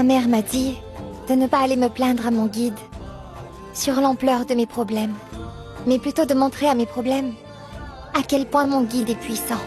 Ma mère m'a dit de ne pas aller me plaindre à mon guide sur l'ampleur de mes problèmes, mais plutôt de montrer à mes problèmes à quel point mon guide est puissant.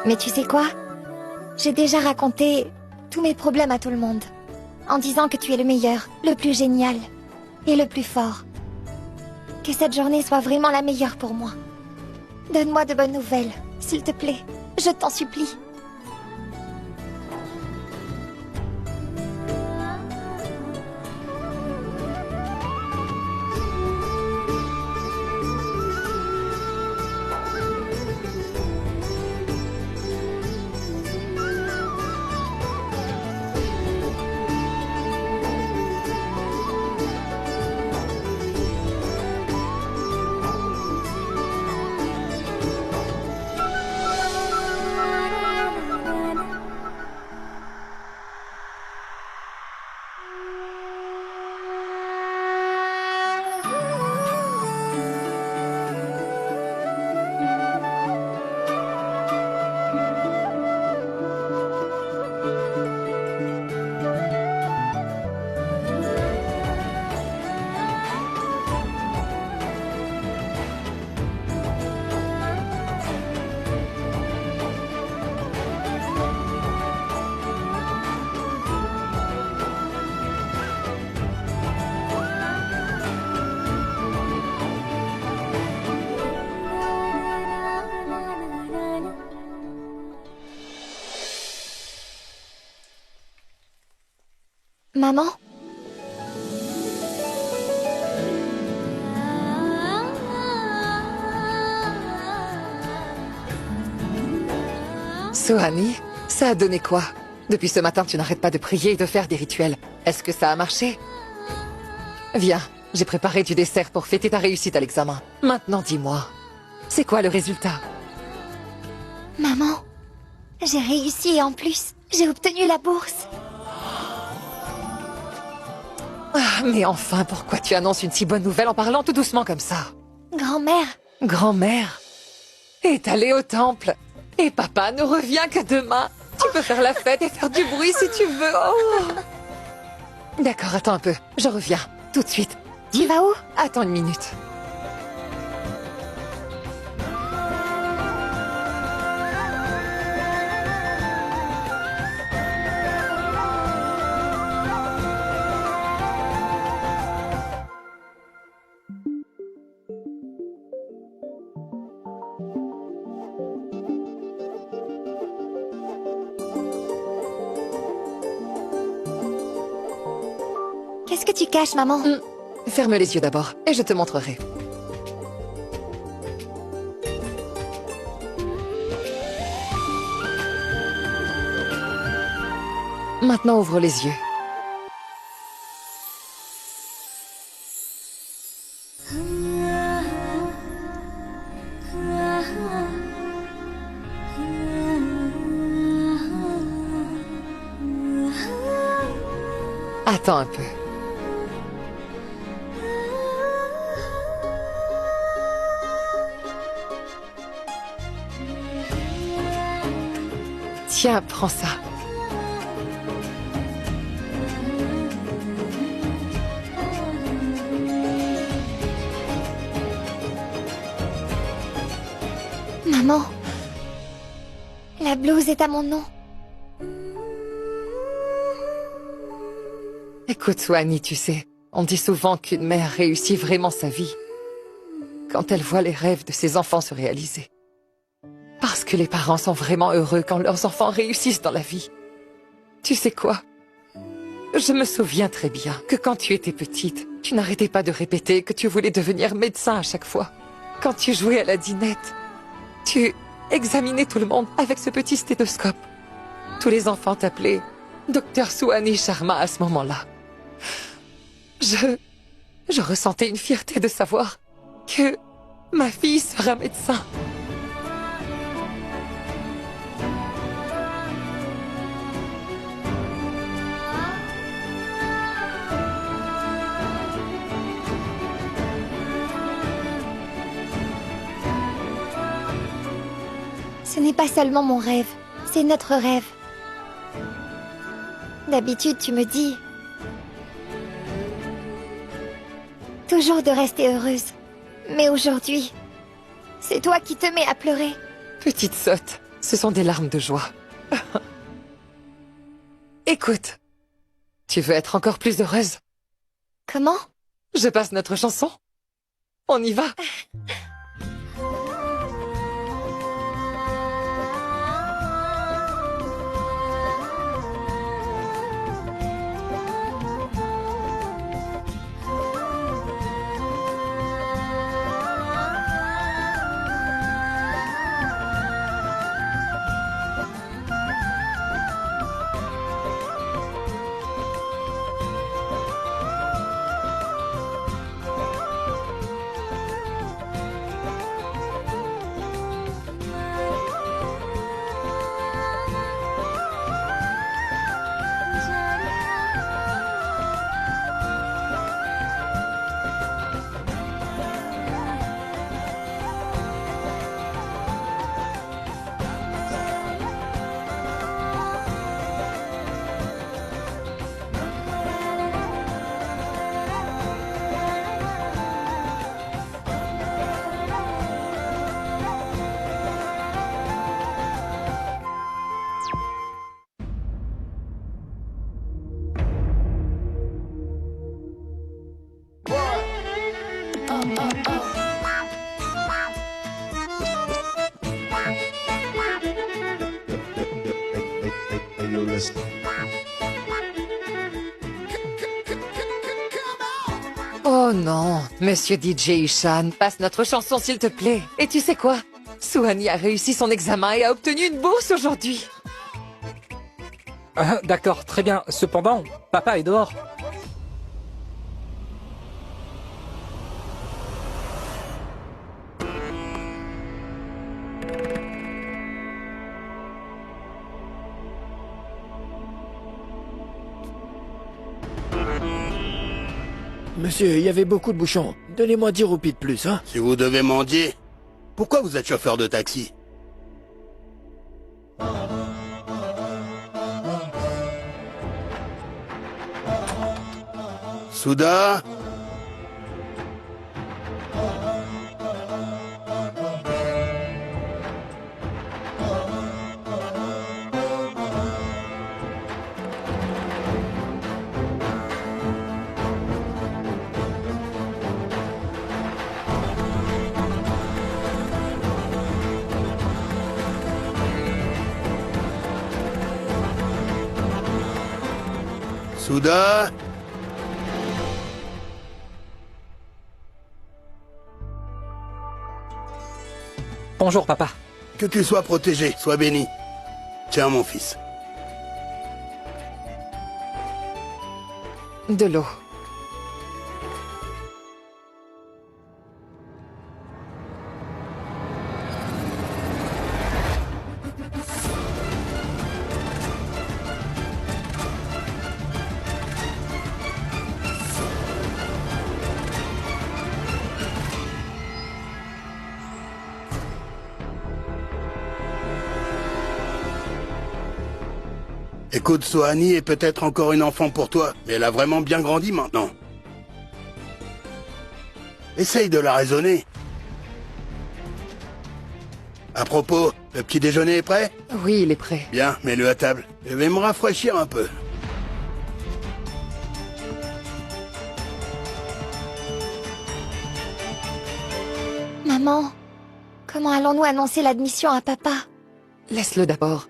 Mais tu sais quoi? J'ai déjà raconté tous mes problèmes à tout le monde, en disant que tu es le meilleur, le plus génial et le plus fort. Que cette journée soit vraiment la meilleure pour moi. Donne-moi de bonnes nouvelles, s'il te plaît. Je t'en supplie. Maman? Sohani, ça a donné quoi? Depuis ce matin, tu n'arrêtes pas de prier et de faire des rituels. Est-ce que ça a marché? Viens, j'ai préparé du dessert pour fêter ta réussite à l'examen. Maintenant, dis-moi, c'est quoi le résultat? Maman, j'ai réussi et en plus, j'ai obtenu la bourse. Ah, mais enfin, pourquoi tu annonces une si bonne nouvelle en parlant tout doucement comme ça? Grand-mère, Grand-mère est allée au temple. Et papa ne revient que demain. Tu peux faire la fête et faire du bruit si tu veux. Oh. D'accord, attends un peu. Je reviens. Tout de suite. tu vas où? Attends une minute. Qu'est-ce que tu caches, maman? Ferme les yeux d'abord et je te montrerai. Maintenant, ouvre les yeux. Attends un peu. Tiens, prends ça. Maman, la blouse est à mon nom. Écoute, Sohani, tu sais, on dit souvent qu'une mère réussit vraiment sa vie quand elle voit les rêves de ses enfants se réaliser. Parce que les parents sont vraiment heureux quand leurs enfants réussissent dans la vie. Tu sais quoi? Je me souviens très bien que quand tu étais petite, tu n'arrêtais pas de répéter que tu voulais devenir médecin à chaque fois. Quand tu jouais à la dinette, tu examinais tout le monde avec ce petit stéthoscope. Tous les enfants t'appelaient Docteur Souhani Sharma à ce moment-là. Je ressentais une fierté de savoir que ma fille sera médecin. Ce n'est pas seulement mon rêve, c'est notre rêve. D'habitude, tu me dis toujours de rester heureuse. Mais aujourd'hui, c'est toi qui te mets à pleurer. Petite sotte, ce sont des larmes de joie. Écoute, tu veux être encore plus heureuse? Comment? Je passe notre chanson. On y va. Oh non, Monsieur DJ Ishan, passe notre chanson s'il te plaît. Et tu sais quoi? Souhani a réussi son examen et a obtenu une bourse aujourd'hui. Ah, d'accord, très bien. Cependant, papa est dehors. Monsieur, il y avait beaucoup de bouchons. Donnez-moi 10 roupies de plus, hein. Si vous devez mendier, pourquoi vous êtes chauffeur de taxi? Souda? Souda? Bonjour, papa. Que tu sois protégé, sois béni. Tiens, mon fils. De l'eau. Écoute, Souhani est peut-être encore une enfant pour toi, mais elle a vraiment bien grandi maintenant. Essaye de la raisonner. À propos, le petit déjeuner est prêt? Oui, il est prêt. Bien, mets-le à table. Je vais me rafraîchir un peu. Maman, comment allons-nous annoncer l'admission à papa? Laisse-le d'abord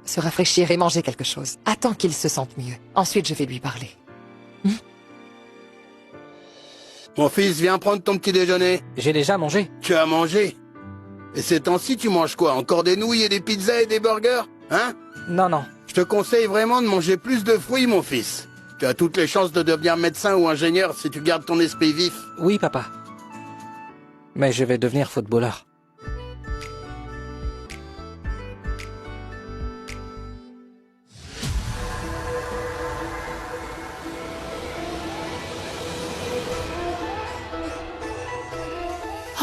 se rafraîchir et manger quelque chose. Attends qu'il se sente mieux. Ensuite, je vais lui parler. Mon fils, viens prendre ton petit déjeuner. J'ai déjà mangé. Tu as mangé? Et ces temps-ci, tu manges quoi? Encore des nouilles et des pizzas et des burgers? Hein? Non, non. Je te conseille vraiment de manger plus de fruits, mon fils. Tu as toutes les chances de devenir médecin ou ingénieur si tu gardes ton esprit vif. Oui, papa. Mais je vais devenir footballeur.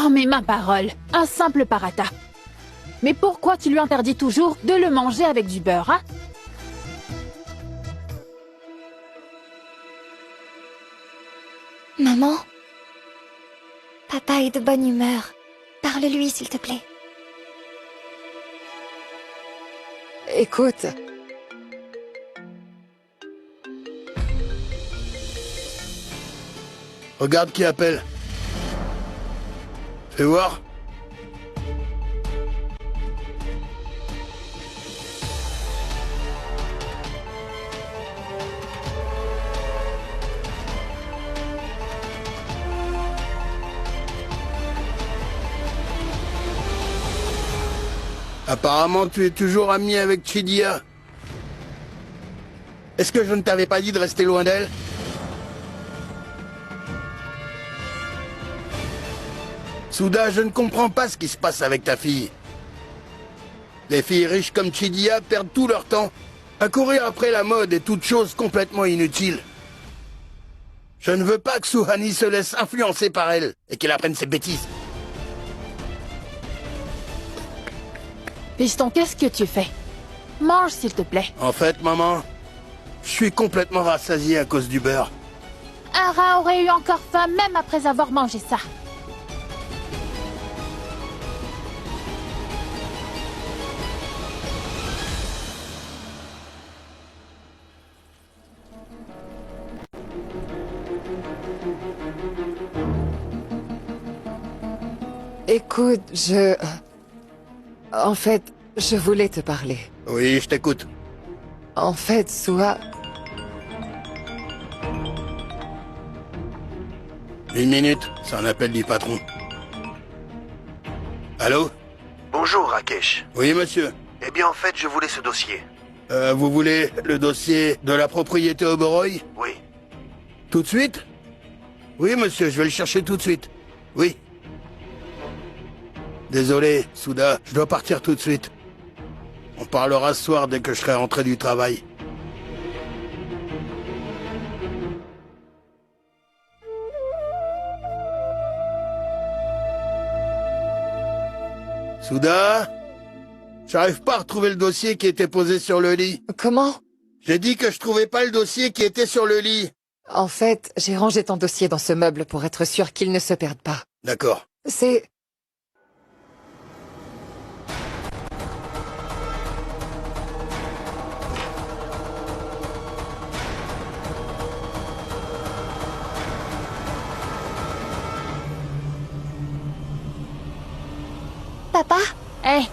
Oh mais ma parole, un simple paratha. Mais pourquoi tu lui interdis toujours de le manger avec du beurre, hein? Maman? Papa est de bonne humeur. Parle-lui, s'il te plaît. Écoute, Regarde qui appelle. Fais voir. Apparemment, tu es toujours ami avec Chidia. Est-ce que je ne t'avais pas dit de rester loin d'elle? Souda, je ne comprends pas ce qui se passe avec ta fille. Les filles riches comme Chidia perdent tout leur temps à courir après la mode et toutes choses complètement inutiles. Je ne veux pas que Suhani se laisse influencer par elle et qu'elle apprenne ses bêtises. Piston, qu'est-ce que tu fais? Mange, s'il te plaît. En fait, maman, je suis complètement rassasié à cause du beurre. Un rat aurait eu encore faim même après avoir mangé ça. écoute, En fait, je voulais te parler. Oui, je t'écoute. En fait, Soua... Une minute, c'est un appel du patron. Allô? Bonjour Rakesh. Oui, monsieur. Eh bien en fait, je voulais ce dossier. Vous voulez le dossier de la propriété Oberoi? Oui. Tout de suite? Oui, monsieur, je vais le chercher tout de suite. Oui. Désolé, Souda, je dois partir tout de suite. On parlera ce soir dès que je serai rentré du travail. Souda? J'arrive pas à retrouver le dossier qui était posé sur le lit. Comment? J'ai dit que je trouvais pas le dossier qui était sur le lit. En fait, j'ai rangé ton dossier dans ce meuble pour être sûr qu'il ne se perde pas. D'accord. C'est... Papa? Hé,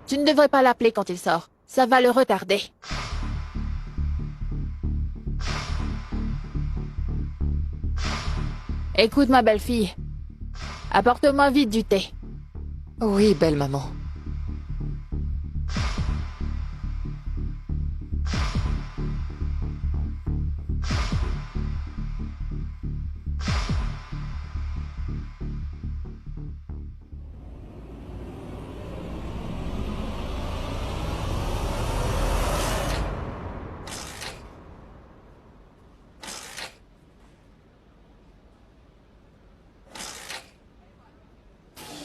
tu ne devrais pas l'appeler quand il sort. Ça va le retarder. Écoute ma belle-fille. Apporte-moi vite du thé. Oui, belle maman.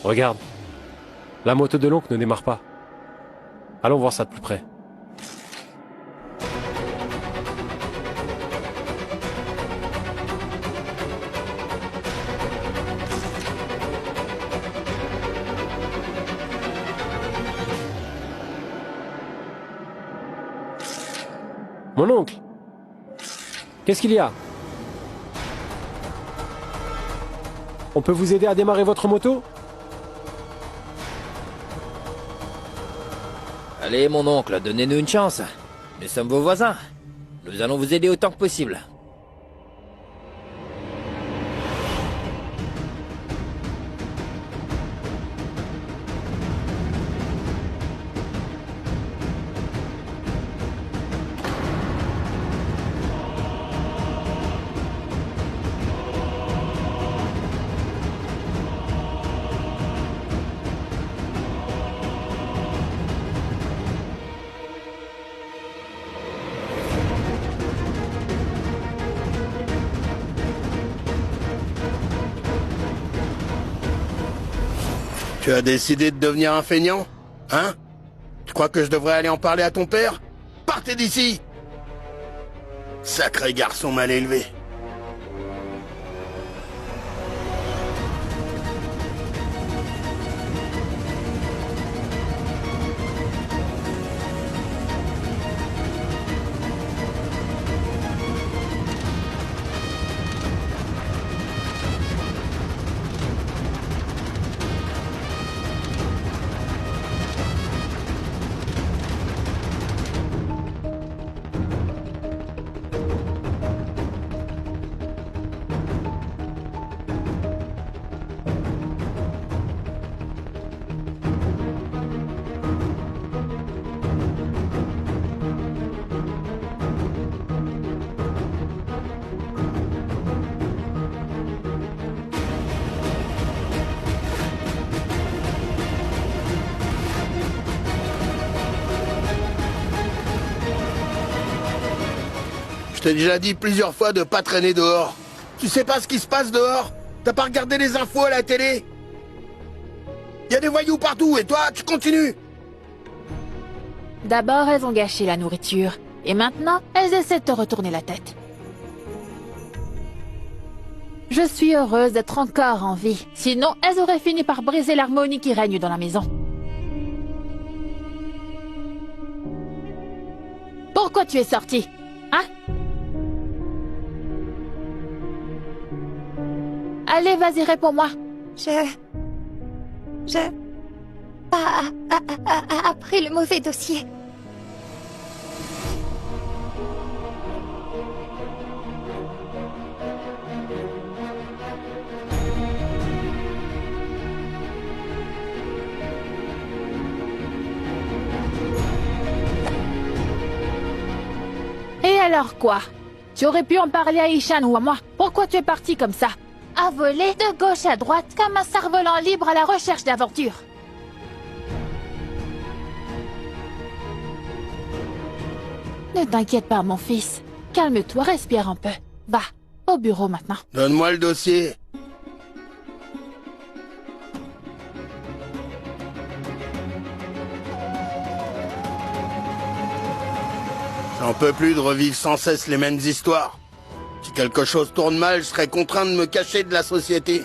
Regarde. La moto de l'oncle ne démarre pas. Allons voir ça de plus près. Mon oncle! Qu'est-ce qu'il y a? On peut vous aider à démarrer votre moto? Allez, mon oncle, donnez-nous une chance. Nous sommes vos voisins. Nous allons vous aider autant que possible. Tu as décidé de devenir un feignant? Hein? Tu crois que je devrais aller en parler à ton père? Partez d'ici! Sacré garçon mal élevé. Je t'ai déjà dit plusieurs fois de pas traîner dehors. Tu sais pas ce qui se passe dehors? T'as pas regardé les infos à la télé? Y a des voyous partout et toi, tu continues? D'abord, elles ont gâché la nourriture. Et maintenant, elles essaient de te retourner la tête. Je suis heureuse d'être encore en vie. Sinon, elles auraient fini par briser l'harmonie qui règne dans la maison. Pourquoi tu es sortie? Hein? Allez, vas-y, réponds-moi. Après le mauvais dossier. Et alors quoi? Tu aurais pu en parler à Ishan ou à moi. Pourquoi tu es parti comme ça? À voler de gauche à droite comme un cerf-volant libre à la recherche d'aventure. Ne t'inquiète pas, mon fils. Calme-toi, respire un peu. Va, au bureau maintenant. Donne-moi le dossier. J'en peux plus de revivre sans cesse les mêmes histoires. Si quelque chose tourne mal, je serai contraint de me cacher de la société.